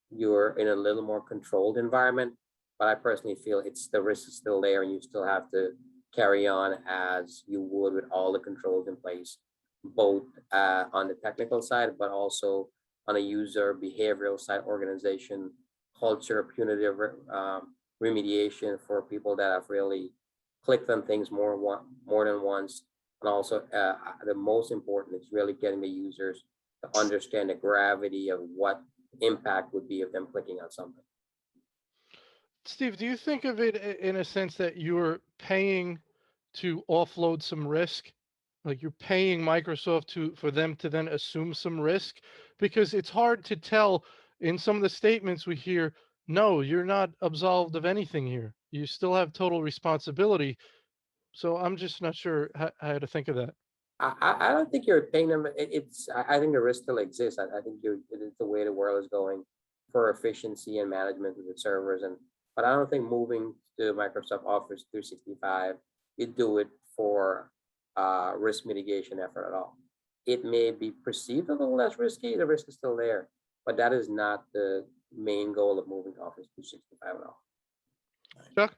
Speaker 2: you're in a little more controlled environment, but I personally feel the risk is still there, and you still have to carry on as you would with all the controls in place, both on the technical side, but also on a user behavioral side, organization, culture, punitive remediation for people that have really clicked on things more than once. And also the most important is really getting the users to understand the gravity of what impact would be of them clicking on something.
Speaker 1: Steve, do you think of it in a sense that you're paying to offload some risk? Like you're paying Microsoft for them to then assume some risk? Because it's hard to tell in some of the statements we hear, no, you're not absolved of anything here. You still have total responsibility. So I'm just not sure how to think of that.
Speaker 2: I don't think you're paying them. I think the risk still exists. I think it's the way the world is going for efficiency and management of the servers. But I don't think moving to Microsoft Office 365, you do it for risk mitigation effort at all. It may be perceived a little less risky. The risk is still there, but that is not the main goal of moving to Office 365 at all.
Speaker 1: Chuck?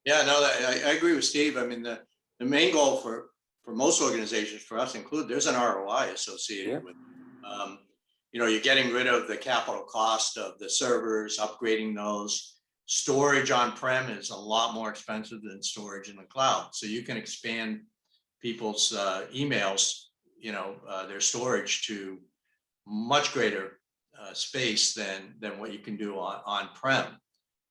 Speaker 3: Yeah, no, I agree with Steve. I mean, the main goal for most organizations, for us included, there's an ROI associated with, you're getting rid of the capital cost of the servers, upgrading those. Storage on-prem is a lot more expensive than storage in the cloud. So you can expand people's emails, their storage to much greater space than what you can do on-prem.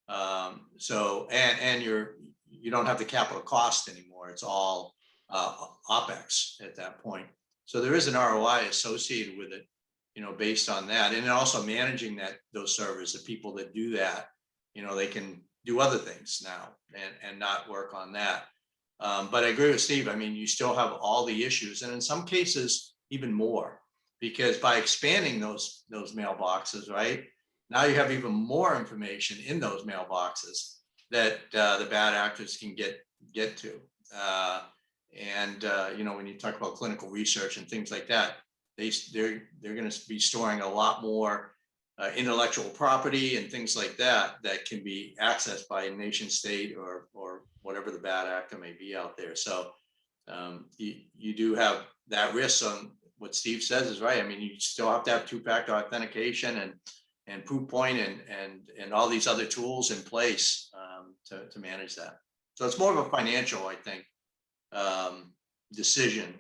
Speaker 3: And you don't have the capital cost anymore. It's all OpEx at that point. So there is an ROI associated with it, based on that. And then also managing those servers, the people that do that, they can do other things now and not work on that. But I agree with Steve. I mean, you still have all the issues, and in some cases, even more, because by expanding those mailboxes, right, now you have even more information in those mailboxes that the bad actors can get to. When you talk about clinical research and things like that, they're going to be storing a lot more intellectual property and things like that can be accessed by a nation state or whatever the bad actor may be out there. So you do have that risk. On what Steve says is right. I mean, you still have to have two-factor authentication and Proofpoint and all these other tools in place to manage that. So it's more of a financial, I think, decision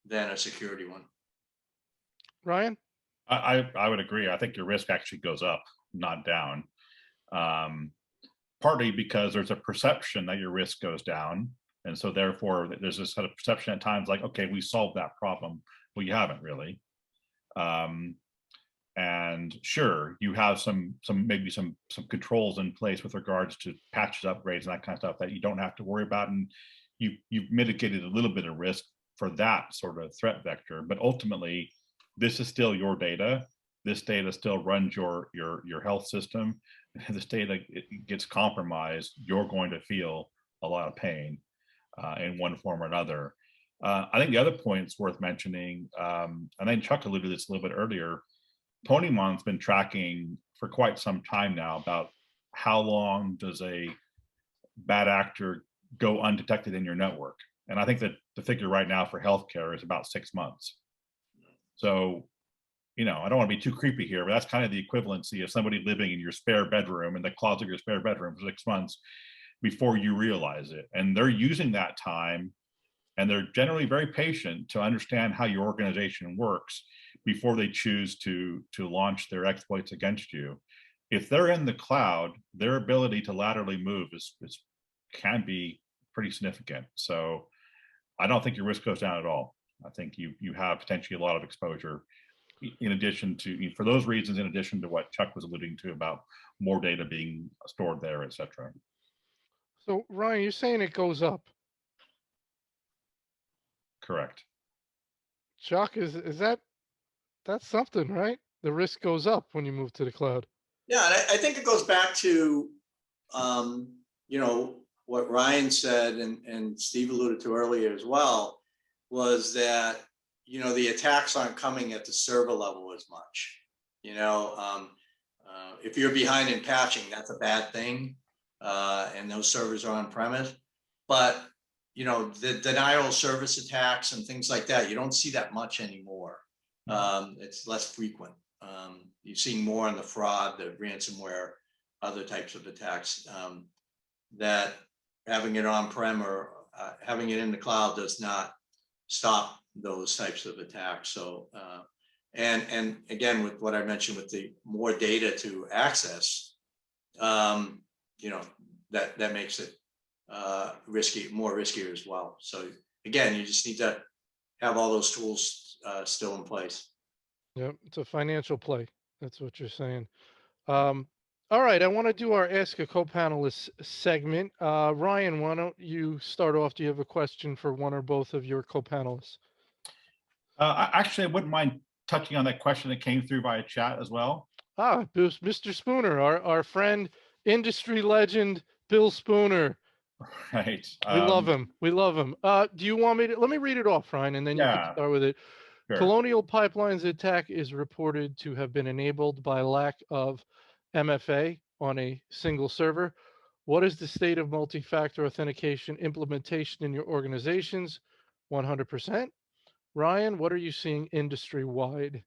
Speaker 3: than a security one.
Speaker 1: Ryan?
Speaker 4: I would agree. I think your risk actually goes up, not down. Partly because there's a perception that your risk goes down, And so therefore, there's this sort of perception at times like, okay, we solved that problem. Well, you haven't really. And sure, you have maybe some controls in place with regards to patches, upgrades, and that kind of stuff that you don't have to worry about. And you've mitigated a little bit of risk for that sort of threat vector. But ultimately, this is still your data. This data still runs your health system. If this data gets compromised, you're going to feel a lot of pain in one form or another. I think the other point it's worth mentioning, and I think Chuck alluded to this a little bit earlier, Ponymon's been tracking for quite some time now about how long does a bad actor go undetected in your network. And I think that the figure right now for healthcare is about 6 months. So, I don't want to be too creepy here, but that's kind of the equivalency of somebody living in your spare bedroom, in the closet of your spare bedroom for 6 months before you realize it. And they're using that time, and they're generally very patient to understand how your organization works before they choose to launch their exploits against you. If they're in the cloud, their ability to laterally move can be pretty significant. So I don't think your risk goes down at all. I think you have potentially a lot of exposure in addition to, for those reasons, in addition to what Chuck was alluding to about more data being stored there, et cetera.
Speaker 1: So Ryan, you're saying it goes up.
Speaker 4: Correct.
Speaker 1: Chuck, is that's something, right? The risk goes up when you move to the cloud.
Speaker 3: Yeah, and I think it goes back to, what Ryan said and Steve alluded to earlier as well, was that, the attacks aren't coming at the server level as much. If you're behind in patching, that's a bad thing. And those servers are on premise. But, the denial of service attacks and things like that, you don't see that much anymore. It's less frequent. You're seeing more on the fraud, the ransomware, other types of attacks, that having it on-prem or having it in the cloud does not stop those types of attacks. So, and again, with what I mentioned with the more data to access, that makes it more riskier as well. So again, you just need to have all those tools still in place.
Speaker 1: Yep, it's a financial play. That's what you're saying. All right, I want to do our Ask a Co-Panelist segment. Ryan, why don't you start off? Do you have a question for one or both of your co-panelists?
Speaker 4: Actually, I wouldn't mind touching on that question that came through via chat as well.
Speaker 1: Mr. Spooner, our friend, industry legend, Bill Spooner.
Speaker 4: Right.
Speaker 1: We love him. We love him. Do you want me to, let me read it off, Ryan, and then you can start with it.
Speaker 4: Sure.
Speaker 1: Colonial Pipelines attack is reported to have been enabled by lack of MFA on a single server. What is the state of multi-factor authentication implementation in your organizations? 100%. Ryan, what are you seeing industry-wide?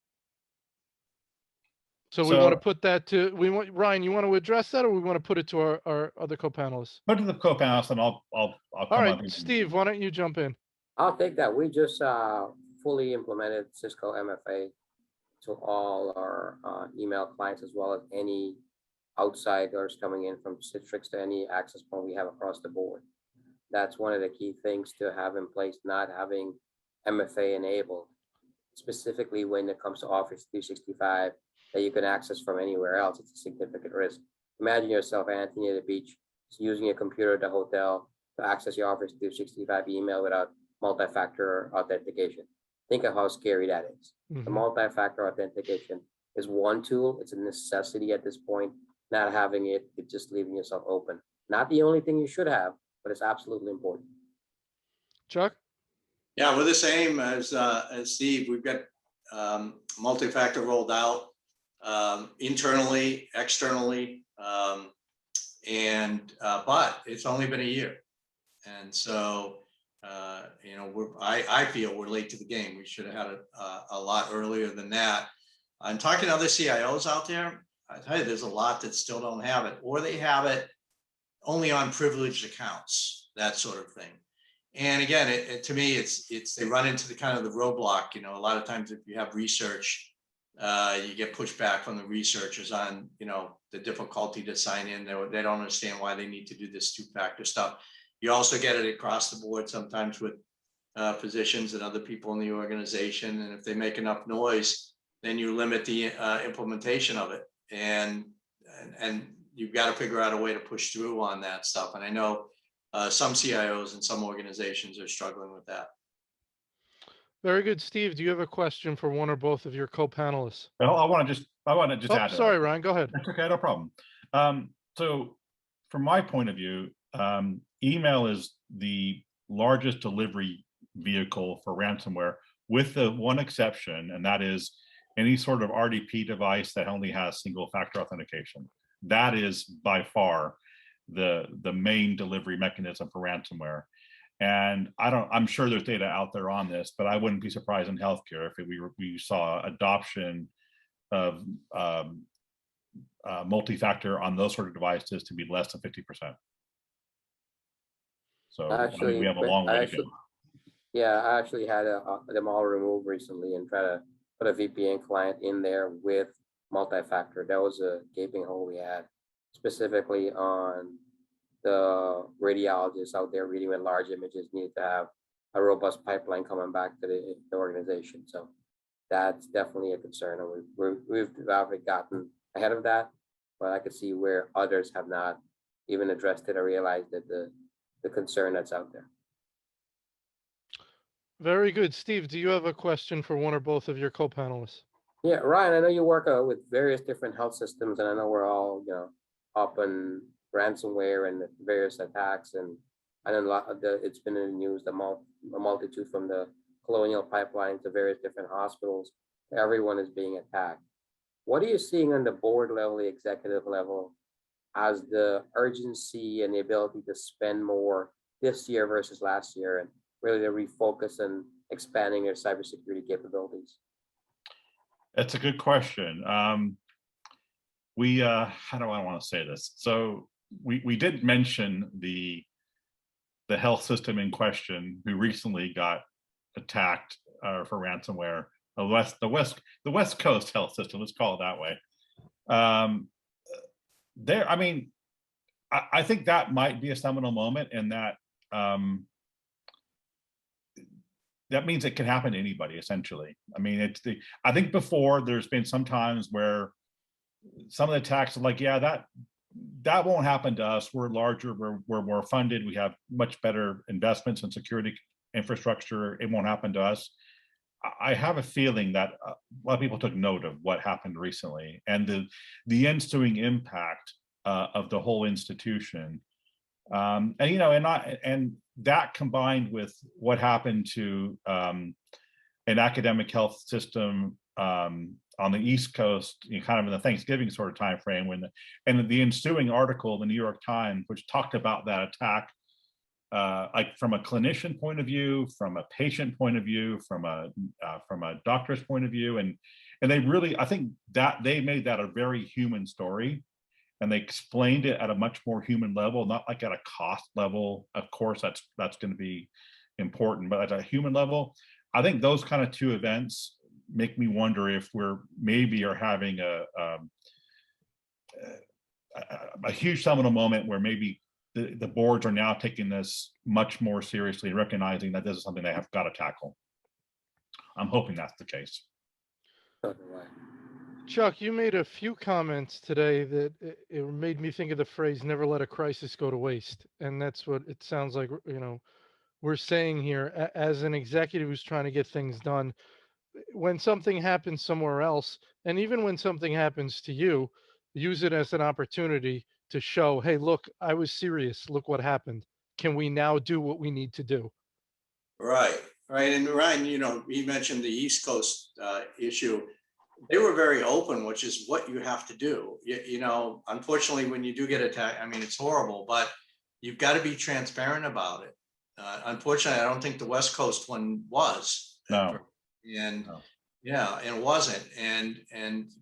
Speaker 1: So we want to put that to, Ryan, you want to address that, or we want to put it to our other co-panelists?
Speaker 4: Put to the co-panelists, and I'll
Speaker 1: All
Speaker 4: come
Speaker 1: right,
Speaker 4: on.
Speaker 1: Steve, why don't you jump in?
Speaker 2: I'll take that. We just fully implemented Cisco MFA to all our email clients, as well as any outsiders coming in from Citrix to any access point we have across the board. That's one of the key things to have in place, not having MFA enabled, specifically when it comes to Office 365 that you can access from anywhere else. It's a significant risk. Imagine yourself, Anthony, at the beach, using a computer at the hotel to access your Office 365 email without multi-factor authentication. Think of how scary that is.
Speaker 1: Mm-hmm.
Speaker 2: The multi-factor authentication is one tool. It's a necessity at this point. Not having it, it's just leaving yourself open. Not the only thing you should have, but it's absolutely important.
Speaker 1: Chuck?
Speaker 3: Yeah, we're the same as Steve. We've got multi-factor rolled out internally, externally, but it's only been a year, and so I feel we're late to the game. We should have had it a lot earlier than that. I'm talking to other CIOs out there. I tell you, there's a lot that still don't have it, or they have it only on privileged accounts, that sort of thing. And again, to me, it's they run into the kind of the roadblock. A lot of times if you have research, you get pushback from the researchers on the difficulty to sign in. They don't understand why they need to do this two-factor stuff. You also get it across the board sometimes with physicians and other people in the organization. And if they make enough noise, then you limit the implementation of it. And you've got to figure out a way to push through on that stuff. And I know some CIOs and some organizations are struggling with that.
Speaker 1: Very good. Steve, do you have a question for one or both of your co-panelists?
Speaker 4: Well, I want to just
Speaker 1: Oh,
Speaker 4: add to
Speaker 1: sorry,
Speaker 4: that.
Speaker 1: Ryan, go ahead.
Speaker 4: That's okay, no problem. So from my point of view, email is the largest delivery vehicle for ransomware, with the one exception, and that is any sort of RDP device that only has single factor authentication. That is by far the main delivery mechanism for ransomware. And I'm sure there's data out there on this, but I wouldn't be surprised in healthcare if we saw adoption of multi-factor on those sort of devices to be less than 50%. So
Speaker 2: Actually,
Speaker 4: we have a long way to go.
Speaker 2: Yeah, I actually had them all removed recently and try to put a VPN client in there with multi-factor. That was a gaping hole we had, specifically on the radiologists out there reading with large images needed to have a robust pipeline coming back to the organization. So that's definitely a concern, and we've gotten ahead of that, but I could see where others have not even addressed it or realized that the concern that's out there.
Speaker 1: Very good. Steve, do you have a question for one or both of your co-panelists?
Speaker 2: Yeah, Ryan, I know you work with various different health systems, and I know we're all, up on ransomware and the various attacks, and I know a lot of it's been in the news, a multitude from the colonial pipeline to various different hospitals. Everyone is being attacked. What are you seeing on the board level, the executive level, as the urgency and the ability to spend more this year versus last year, and really to refocus and expanding your cybersecurity capabilities?
Speaker 4: That's a good question. We how do I want to say this? So we did mention the health system in question who recently got attacked for ransomware. The West Coast health system, let's call it that way. I mean, I think that might be a seminal moment, and that that means it can happen to anybody, essentially. I mean, I think before there's been some times where some of the attacks are like, yeah, that won't happen to us. We're larger, we're more funded, we have much better investments in security infrastructure. It won't happen to us. I have a feeling that a lot of people took note of what happened recently and the ensuing impact of the whole institution. And that combined with what happened to an academic health system on the East Coast, kind of in the Thanksgiving sort of time frame, and the ensuing article in the New York Times, which talked about that attack, like from a clinician point of view, from a patient point of view, from a doctor's point of view, and they really, I think that they made that a very human story. And they explained it at a much more human level, not like at a cost level. Of course, that's going to be important, but at a human level, I think those kind of two events make me wonder if we're maybe are having a huge seminal moment where maybe the boards are now taking this much more seriously, recognizing that this is something they have got to tackle. I'm hoping that's the case.
Speaker 1: Chuck, you made a few comments today that it made me think of the phrase, never let a crisis go to waste. And that's what it sounds like, we're saying here. As an executive who's trying to get things done, when something happens somewhere else, and even when something happens to you, use it as an opportunity to show, hey, look, I was serious. Look what happened. Can we now do what we need to do?
Speaker 3: Right. And Ryan, you mentioned the East Coast issue. They were very open, which is what you have to do. Unfortunately, when you do get attacked, I mean, it's horrible, but you've got to be transparent about it. Unfortunately, I don't think the West Coast one was.
Speaker 4: No.
Speaker 3: And yeah, and it wasn't. And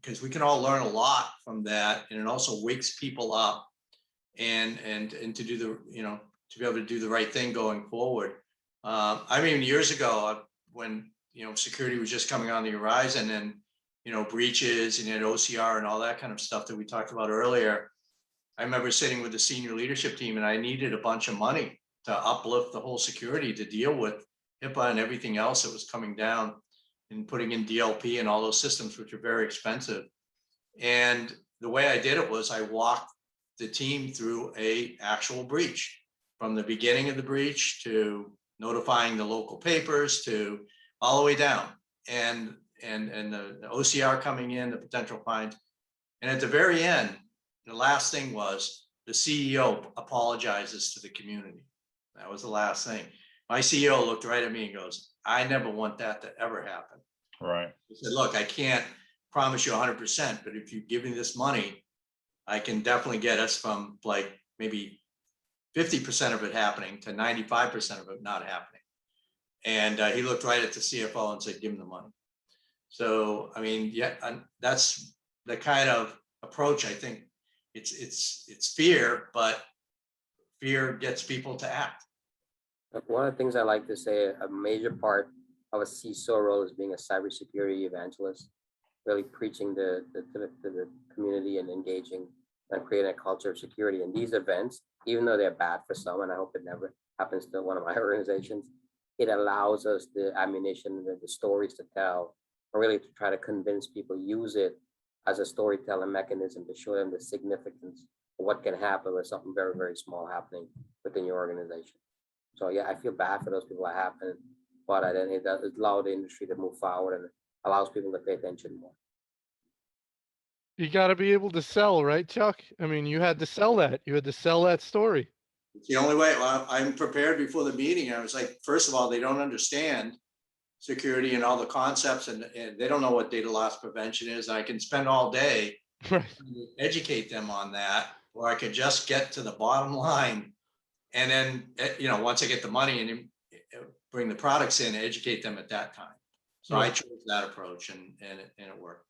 Speaker 3: because we can all learn a lot from that, and it also wakes people up and to do to be able to do the right thing going forward. I mean, years ago, when security was just coming on the horizon, and breaches and OCR and all that kind of stuff that we talked about earlier, I remember sitting with the senior leadership team, and I needed a bunch of money to uplift the whole security to deal with HIPAA and everything else that was coming down and putting in DLP and all those systems, which are very expensive. And the way I did it was I walked the team through a actual breach, from the beginning of the breach to notifying the local papers to all the way down, and the OCR coming in, the potential fines. And at the very end, the last thing was the CEO apologizes to the community. That was the last thing. My CEO looked right at me and goes, I never want that to ever happen.
Speaker 4: Right.
Speaker 3: He said, look, I can't promise you 100%, but if you give me this money, I can definitely get us from like maybe 50% of it happening to 95% of it not happening. And he looked right at the CFO and said, give him the money. So, I mean, yeah, that's the kind of approach. I think it's fear, but fear gets people to act.
Speaker 2: One of the things I like to say, a major part of a CISO role is being a cybersecurity evangelist, really preaching to the community and engaging and creating a culture of security. And these events, even though they're bad for some, and I hope it never happens to one of my organizations, it allows us the ammunition, the stories to tell, and really to try to convince people, use it as a storytelling mechanism to show them the significance of what can happen with something very, very small happening within your organization. So yeah, I feel bad for those people that happen, but then it does allow the industry to move forward and allows people to pay attention more.
Speaker 1: You got to be able to sell, right, Chuck? I mean, you had to sell that. You had to sell that story.
Speaker 3: It's the only way. Well, I'm prepared before the meeting. I was like, first of all, they don't understand security and all the concepts, and they don't know what data loss prevention is. I can spend all day
Speaker 1: Right.
Speaker 3: to educate them on that, or I could just get to the bottom line. And then, once I get the money and bring the products in, educate them at that time. So I chose that approach, and it worked.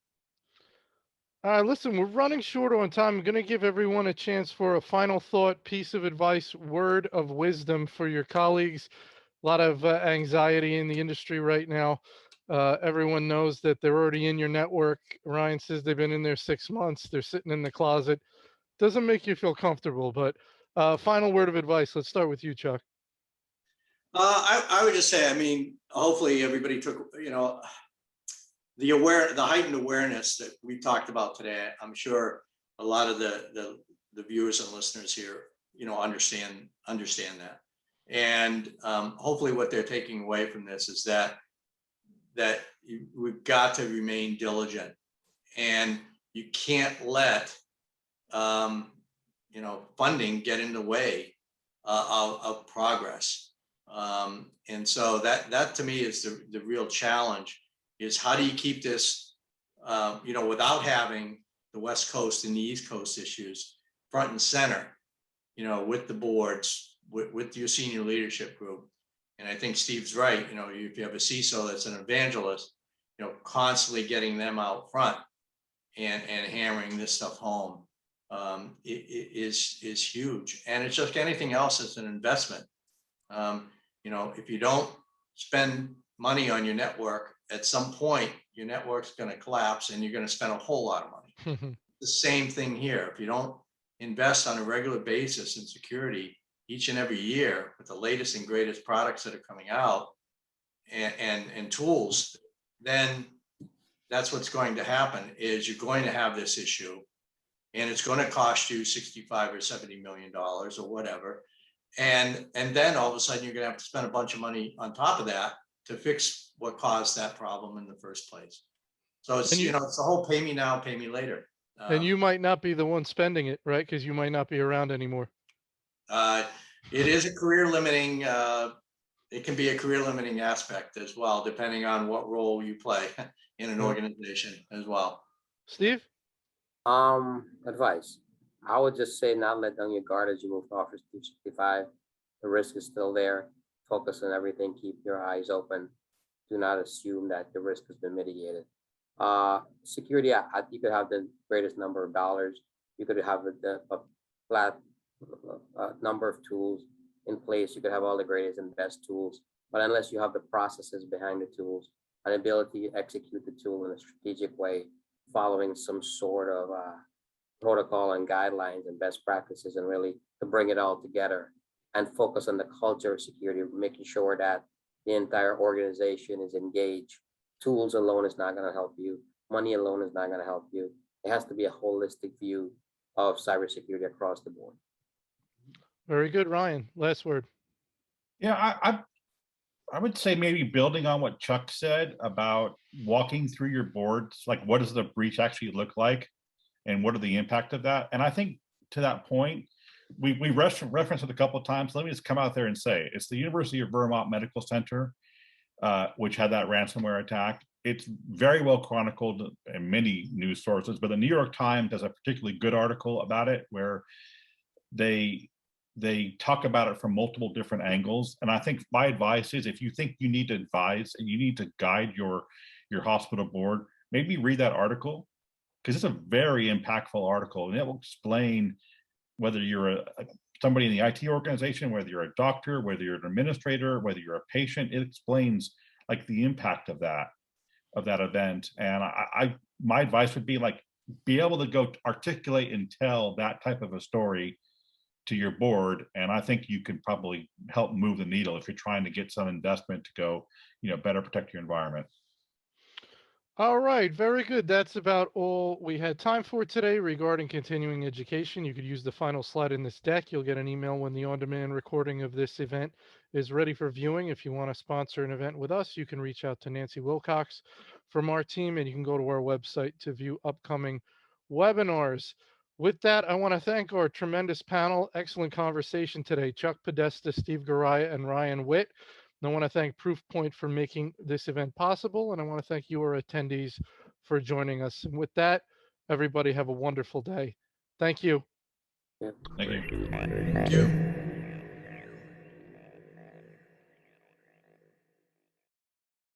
Speaker 1: Listen, we're running short on time. I'm going to give everyone a chance for a final thought, piece of advice, word of wisdom for your colleagues. A lot of anxiety in the industry right now. Everyone knows that they're already in your network. Ryan says they've been in there 6 months. They're sitting in the closet. Doesn't make you feel comfortable, but final word of advice. Let's start with you, Chuck.
Speaker 3: I would just say, I mean, hopefully everybody took, the heightened awareness that we talked about today. I'm sure a lot of the viewers and listeners here, understand that. And hopefully what they're taking away from this is that we've got to remain diligent, and you can't let funding get in the way of progress. And so that to me is the real challenge, is how do you keep this, without having the West Coast and the East Coast issues front and center, with the boards, with your senior leadership group. And I think Steve's right. If you have a CISO that's an evangelist, constantly getting them out front and hammering this stuff home is huge. And it's just anything else that's an investment. If you don't spend money on your network, at some point your network's going to collapse and you're going to spend a whole lot of money. The same thing here. If you don't invest on a regular basis in security each and every year with the latest and greatest products that are coming out and tools, then that's what's going to happen, is you're going to have this issue, and it's going to cost you $65 or $70 million or whatever. And then all of a sudden you're going to have to spend a bunch of money on top of that to fix what caused that problem in the first place. So it's, it's the whole pay me now, pay me later.
Speaker 1: And you might not be the one spending it, right? Because you might not be around anymore.
Speaker 3: It is a career limiting, it can be a career limiting aspect as well, depending on what role you play in an organization as well.
Speaker 1: Steve?
Speaker 2: Advice. I would just say not let down your guard as you move to Office 365. The risk is still there. Focus on everything. Keep your eyes open. Do not assume that the risk has been mitigated. Security, you could have the greatest number of dollars. You could have a flat number of tools in place. You could have all the greatest and best tools, but unless you have the processes behind the tools, an ability to execute the tool in a strategic way, following some sort of protocol and guidelines and best practices, and really to bring it all together, and focus on the culture of security, making sure that the entire organization is engaged. Tools alone is not going to help you. Money alone is not going to help you. It has to be a holistic view of cybersecurity across the board.
Speaker 1: Very good, Ryan. Last word.
Speaker 4: Yeah, I would say maybe building on what Chuck said about walking through your boards, like what does the breach actually look like, and what are the impact of that? And I think to that point, we referenced it a couple of times. Let me just come out there and say it's the University of Vermont Medical Center, which had that ransomware attack. It's very well chronicled in many news sources, but the New York Times has a particularly good article about it where they talk about it from multiple different angles. And I think my advice is if you think you need to advise and you need to guide your hospital board, maybe read that article, because it's a very impactful article and it will explain whether you're somebody in the IT organization, whether you're a doctor, whether you're an administrator, whether you're a patient. It explains like the impact of that event. And my advice would be like, be able to go articulate and tell that type of a story to your board. And I think you can probably help move the needle if you're trying to get some investment to go, better protect your environment.
Speaker 1: All right, very good. That's about all we had time for today regarding continuing education. You could use the final slide in this deck. You'll get an email when the on-demand recording of this event is ready for viewing. If you want to sponsor an event with us, you can reach out to Nancy Wilcox from our team, and you can go to our website to view upcoming webinars. With that, I want to thank our tremendous panel. Excellent conversation today. Chuck Podesta, Steve Goriah, and Ryan Witt. I want to thank Proofpoint for making this event possible, and I want to thank you, our attendees, for joining us. And with that, everybody have a wonderful day. Thank you.
Speaker 2: Yeah.
Speaker 4: Thank you.
Speaker 3: Thank you.